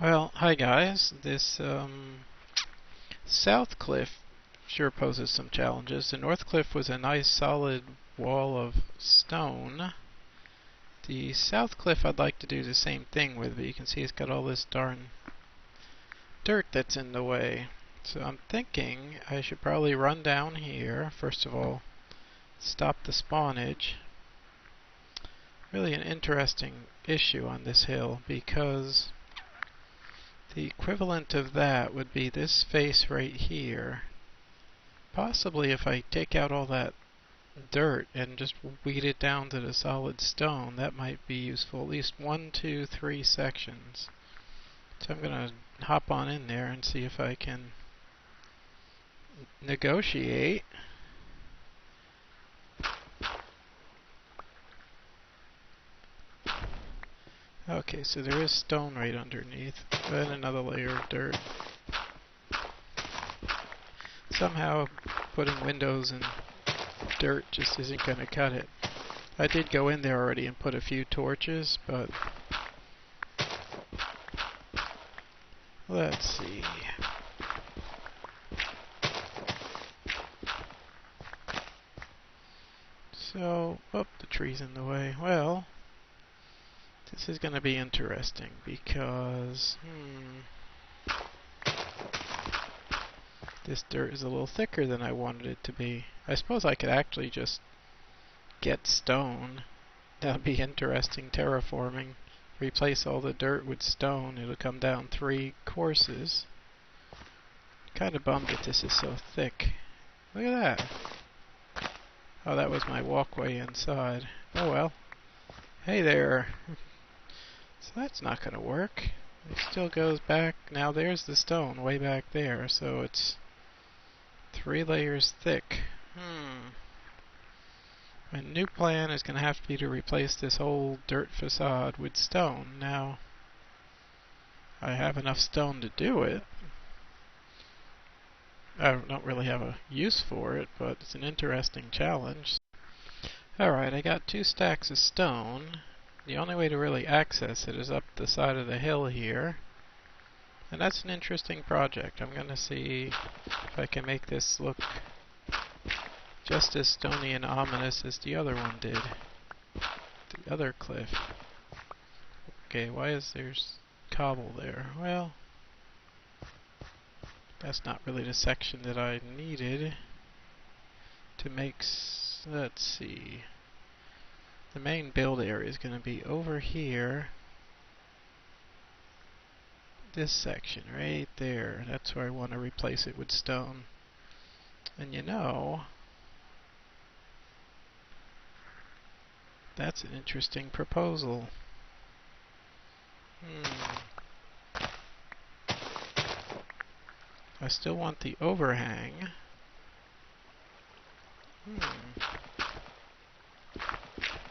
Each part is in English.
Well, hi guys. This south cliff sure poses some challenges. The north cliff was a nice solid wall of stone. The south cliff I'd like to do the same thing with, but you can see it's got all this darn dirt that's in the way. So I'm thinking I should probably run down here. First of all, stop the spawnage. Really an interesting issue on this hill because the equivalent of that would be this face right here. Possibly if I take out all that dirt and just weed it down to the solid stone, that might be useful. At least 1, 2, 3 sections. So I'm going to hop on in there and see if I can negotiate. Okay, so there is stone right underneath, and another layer of dirt. Somehow putting windows and dirt just isn't going to cut it. I did go in there already and put a few torches, but let's see. So, oh, the tree's in the way. Well, this is going to be interesting because this dirt is a little thicker than I wanted it to be. I suppose I could actually just get stone. That would be interesting terraforming. Replace all the dirt with stone. It'll come down 3 courses. Kind of bummed that this is so thick. Look at that. Oh, that was my walkway inside. Oh well. Hey there. So that's not going to work. It still goes back. Now there's the stone way back there, so it's 3 layers thick. My new plan is going to have to be to replace this whole dirt facade with stone. Now, I have enough stone to do it. I don't really have a use for it, but it's an interesting challenge. Alright, I got 2 stacks of stone. The only way to really access it is up the side of the hill here. And that's an interesting project. I'm going to see if I can make this look just as stony and ominous as the other one did. The other cliff. Okay, why is there cobble there? Well, that's not really the section that I needed to make. Let's see. The main build area is going to be over here. This section right there. That's where I want to replace it with stone. And you know, that's an interesting proposal. I still want the overhang.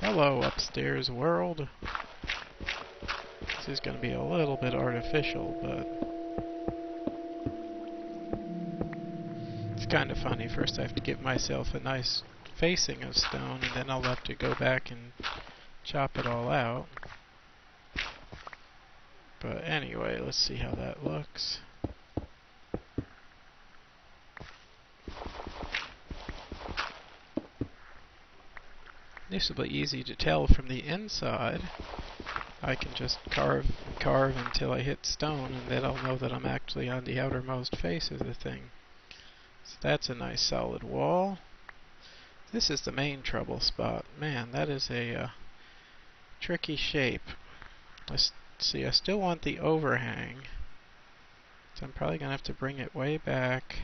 Hello, upstairs world. This is going to be a little bit artificial, but it's kind of funny. First I have to give myself a nice facing of stone, and then I'll have to go back and chop it all out. But anyway, let's see how that looks. This will be easy to tell from the inside. I can just carve and carve until I hit stone, and then I'll know that I'm actually on the outermost face of the thing. So that's a nice solid wall. This is the main trouble spot. Man, that is a tricky shape. Let's see, I still want the overhang. So I'm probably going to have to bring it way back.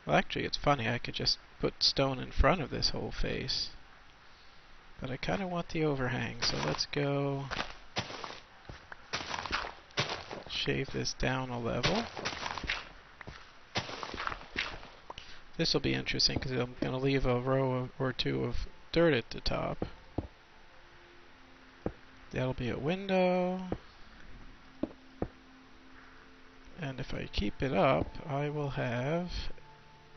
Well, actually, it's funny. I could just put stone in front of this whole face. But I kind of want the overhang, so let's go shave this down a level. This will be interesting because I'm going to leave a row or 2 of dirt at the top. That'll be a window. And if I keep it up, I will have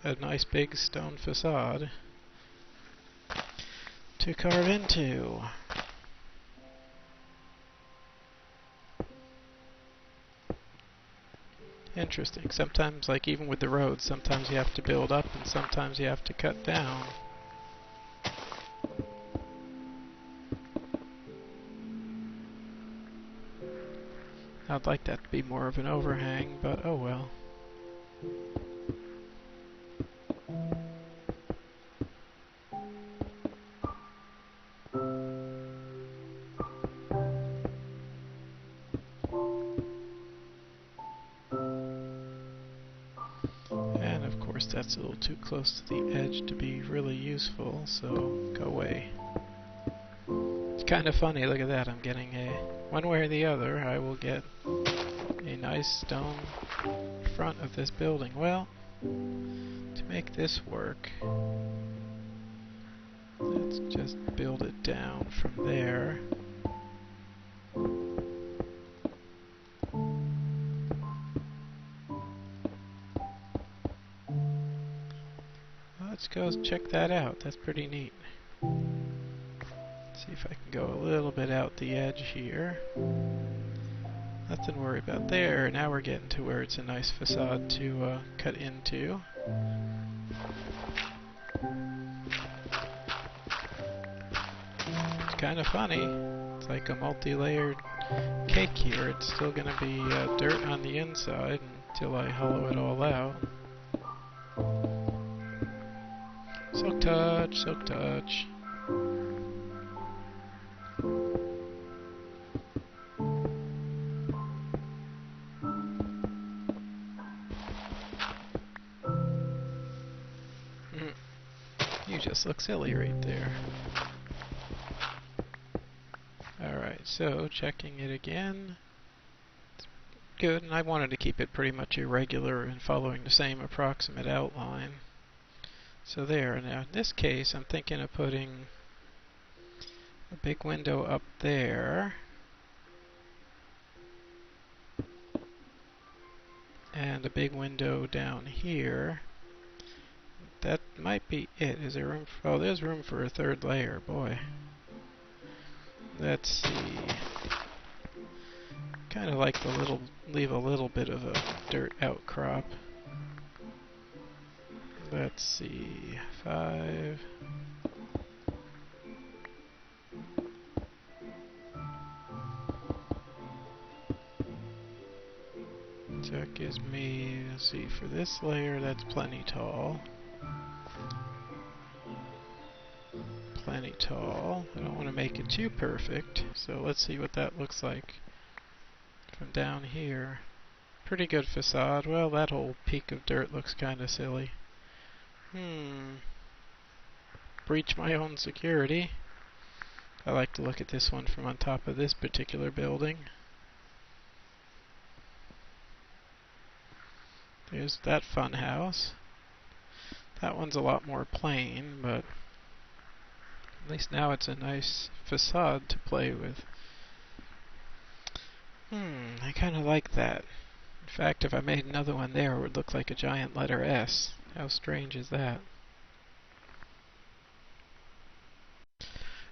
a nice big stone facade to carve into. Interesting. Sometimes, like even with the roads, sometimes you have to build up and sometimes you have to cut down. I'd like that to be more of an overhang, but oh well. And of course that's a little too close to the edge to be really useful, so go away. It's kind of funny, look at that, I'm getting one way or the other, I will get a nice stone front of this building. Well, to make this work, let's just build it down from there. Let's go check that out. That's pretty neat. See if I can go a little bit out the edge here. Nothing to worry about there. Now we're getting to where it's a nice facade to cut into. It's kind of funny. It's like a multi-layered cake here. It's still going to be dirt on the inside until I hollow it all out. Silk touch, silk touch. You just look silly right there. Alright, so checking it again. It's good, and I wanted to keep it pretty much irregular and following the same approximate outline. So there. Now in this case I'm thinking of putting a big window up there and a big window down here. That might be it. Is there room for, oh, there's room for a third layer, boy. Let's see. Kind of like the leave a little bit of a dirt outcrop. Let's see, 5. That gives me, let's see, for this layer, that's plenty tall. Plenty tall. I don't want to make it too perfect, so let's see what that looks like from down here. Pretty good facade. Well, that whole peak of dirt looks kind of silly. Breach my own security. I like to look at this one from on top of this particular building. There's that fun house. That one's a lot more plain, but at least now it's a nice facade to play with. I kind of like that. In fact, if I made another one there, it would look like a giant letter S. How strange is that?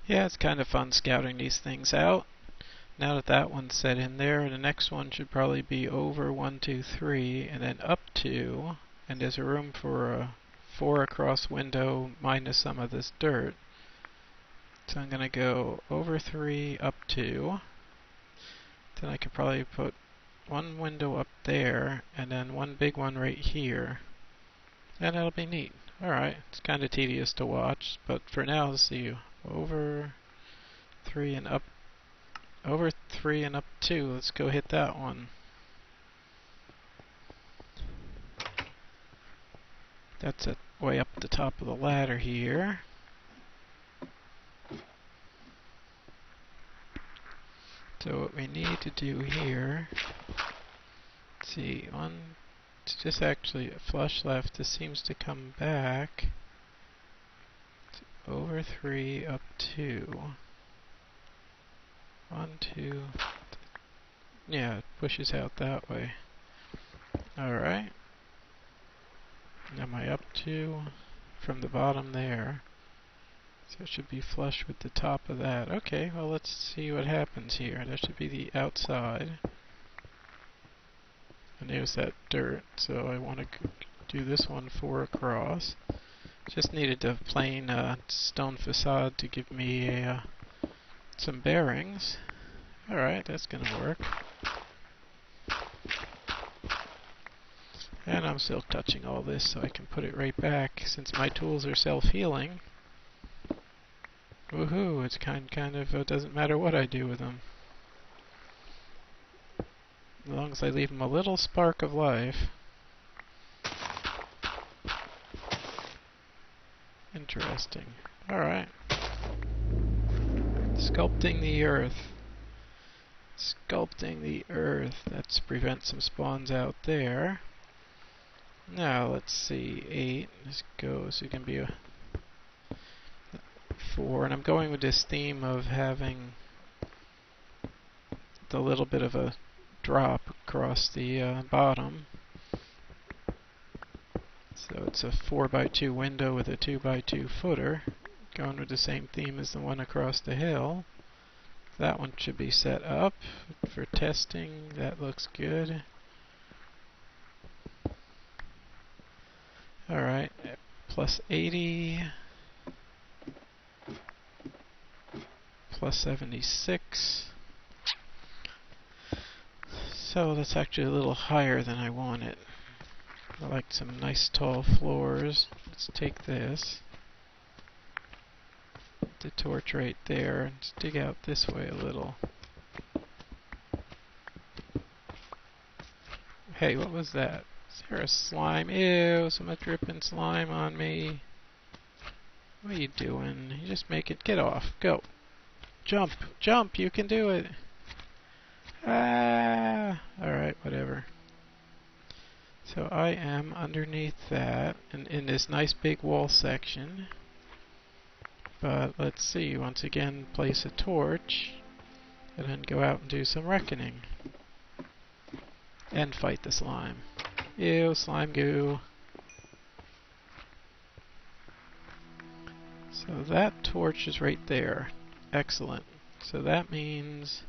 Yeah, it's kind of fun scouting these things out. Now that that one's set in there, the next one should probably be over 1, 2, 3, and then up 2, and there's a room for a 4 across window minus some of this dirt. So I'm going to go over 3, up 2. Then I could probably put one window up there, and then one big one right here. And that'll be neat. Alright, it's kind of tedious to watch, but for now, let's see. Over 3 and up. Over 3 and up 2. Let's go hit that one. That's it, way up the top of the ladder here. So what we need to do here, let's see, it's just actually a flush left. This seems to come back. Over 3, up 2. 1, 2. Yeah, it pushes out that way. Alright. Am I up 2 from the bottom there? So it should be flush with the top of that. Okay, well let's see what happens here. That should be the outside. And there's that dirt, so I want to do this one 4 across. Just needed a plain stone facade to give me some bearings. Alright, that's gonna work. And I'm still touching all this so I can put it right back. Since my tools are self-healing, woohoo, it's kind of doesn't matter what I do with them. As long as I leave them a little spark of life. Interesting. Alright. Sculpting the earth. Sculpting the earth. That's prevent some spawns out there. Now let's see. 8. This goes. It can be a 4. And I'm going with this theme of having the little bit of a drop across the bottom. So it's a 4x2 window with a 2x2 footer. Going with the same theme as the one across the hill. That one should be set up for testing. That looks good. Alright, plus 80. Plus 76. So that's actually a little higher than I wanted. I like some nice tall floors. Let's take this. Put the torch right there and dig out this way a little. Hey, what was that? Is there a slime? Ew, so much dripping slime on me. What are you doing? You just make it. Get off. Go. Jump. Jump. You can do it. Ah. Alright, whatever. So I am underneath that and in this nice big wall section. But let's see. Once again, place a torch. And then go out and do some reckoning. And fight the slime. Ew, slime goo. So that torch is right there. Excellent. So that means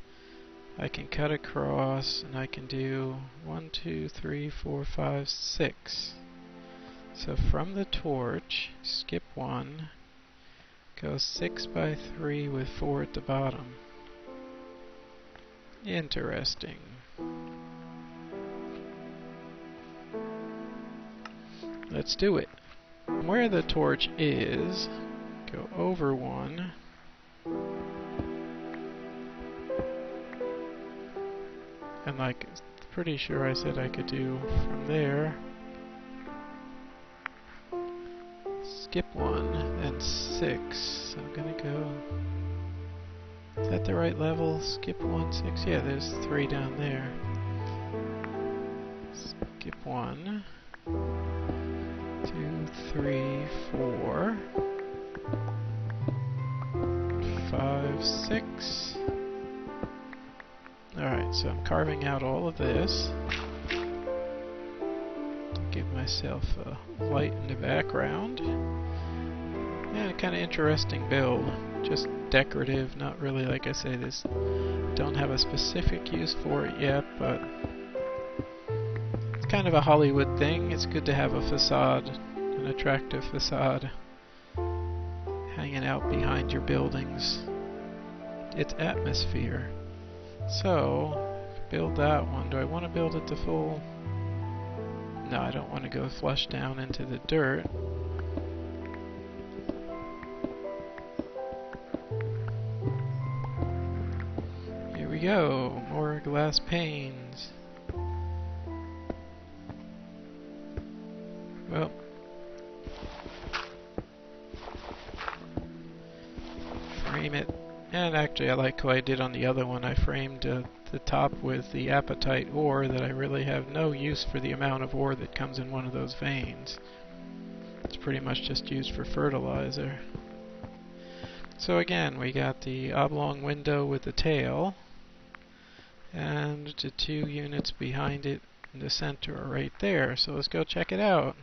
I can cut across and I can do 1, 2, 3, 4, 5, 6. So from the torch, skip 1, go 6 by 3 with 4 at the bottom. Interesting. Let's do it. Where the torch is, go over 1. And like, pretty sure I said I could do from there. Skip 1 and 6. So I'm gonna go. Is that the right level? Skip 1, 6. Yeah, there's 3 down there. Skip 1. 2, 3, 4. 5, 6. Alright, so I'm carving out all of this. Give myself a light in the background. Yeah, kind of interesting build. Just decorative, not really, like I say, this don't have a specific use for it yet, but it's kind of a Hollywood thing. It's good to have a facade, an attractive facade, hanging out behind your buildings. It's atmosphere. So, build that one. Do I want to build it to full? No, I don't want to go flush down into the dirt. Here we go. More glass panes. Well, frame it. And actually, I like what I did on the other one. I framed the top with the apatite ore that I really have no use for the amount of ore that comes in one of those veins. It's pretty much just used for fertilizer. So again, we got the oblong window with the tail, and the 2 units behind it in the center are right there. So let's go check it out.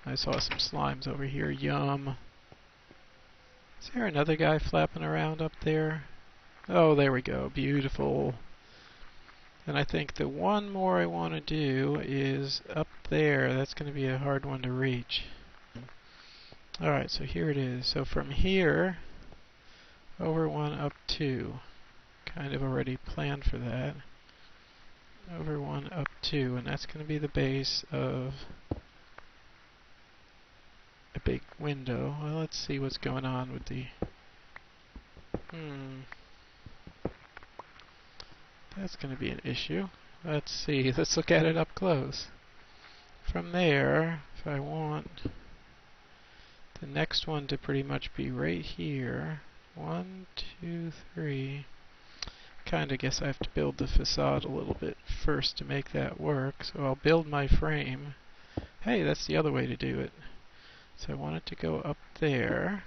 I saw some slimes over here. Yum. Is there another guy flapping around up there? Oh, there we go. Beautiful. And I think the one more I want to do is up there. That's going to be a hard one to reach. Alright, so here it is. So from here, over 1, up 2. Kind of already planned for that. Over 1, up 2. And that's going to be the base of a big window. Well, let's see what's going on with the... That's going to be an issue. Let's see. Let's look at it up close. From there, if I want the next one to pretty much be right here. 1, 2, 3. Kinda guess I have to build the facade a little bit first to make that work. So I'll build my frame. Hey, that's the other way to do it. So I want it to go up there.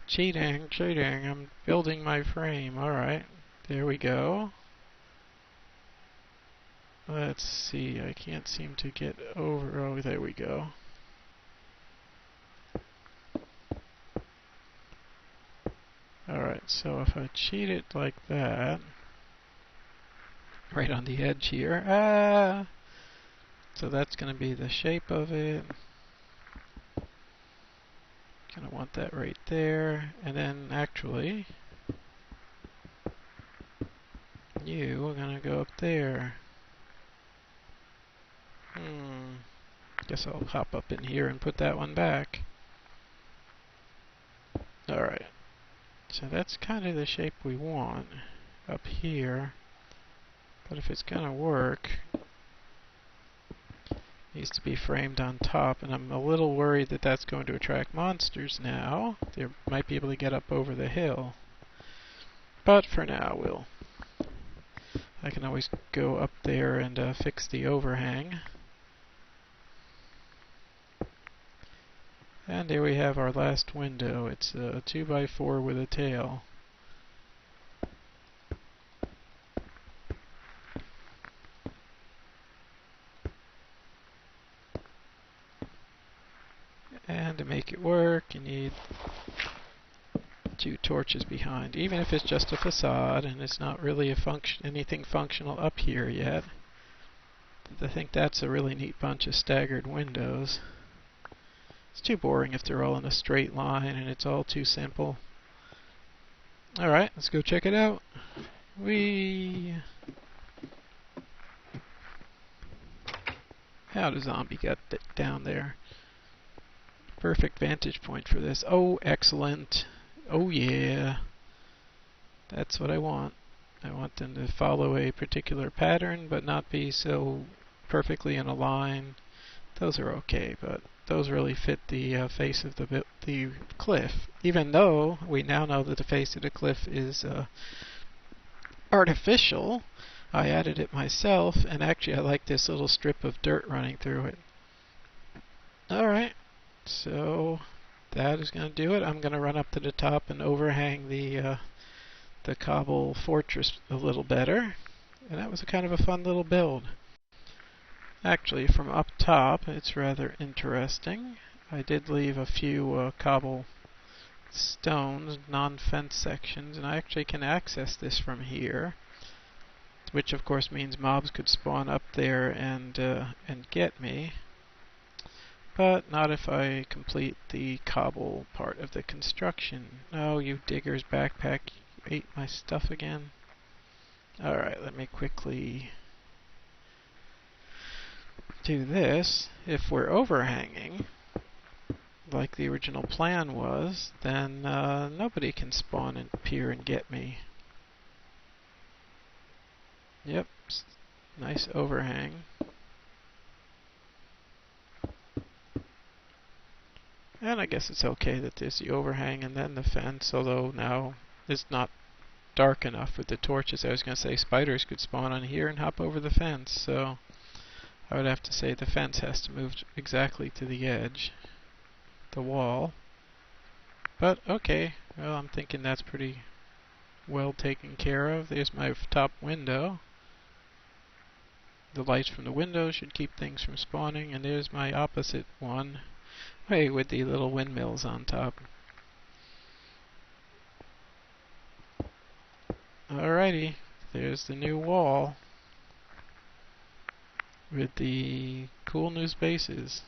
Cheating, cheating. I'm building my frame. Alright, there we go. Let's see, I can't seem to get over. Oh, there we go. Alright, so if I cheat it like that, right on the edge here, so that's going to be the shape of it. Gonna want that right there, and then actually, you are gonna go up there. Guess I'll hop up in here and put that one back. Alright, so that's kind of the shape we want up here, but if it's gonna work, it needs to be framed on top, and I'm a little worried that that's going to attract monsters now. They might be able to get up over the hill, but for now I can always go up there and fix the overhang. And there we have our last window. It's a 2x4 with a tail. And to make it work, you need 2 torches behind. Even if it's just a facade and it's not really anything functional up here yet. I think that's a really neat bunch of staggered windows. It's too boring if they're all in a straight line and it's all too simple. Alright, let's go check it out. How the zombie got down there? Perfect vantage point for this. Oh, excellent. Oh yeah. That's what I want. I want them to follow a particular pattern but not be so perfectly in a line. Those are okay, but those really fit the face of the cliff. Even though we now know that the face of the cliff is artificial, I added it myself, and actually I like this little strip of dirt running through it. Alright, so that is going to do it. I'm going to run up to the top and overhang the cobble fortress a little better. And that was a kind of a fun little build. Actually, from up top, it's rather interesting. I did leave a few cobble stones, non-fence sections, and I actually can access this from here, which of course means mobs could spawn up there and get me. But not if I complete the cobble part of the construction. Oh, you digger's backpack, you ate my stuff again. Alright, let me quickly do this. If we're overhanging, like the original plan was, then nobody can spawn and appear and get me. Yep, nice overhang. And I guess it's okay that there's the overhang and then the fence, although now it's not dark enough with the torches. I was going to say spiders could spawn on here and hop over the fence, so I would have to say the fence has to move exactly to the edge, the wall. But okay, well, I'm thinking that's pretty well taken care of. There's my top window. The lights from the window should keep things from spawning, and there's my opposite one. Hey, with the little windmills on top. Alrighty, there's the new wall with the cool new spaces.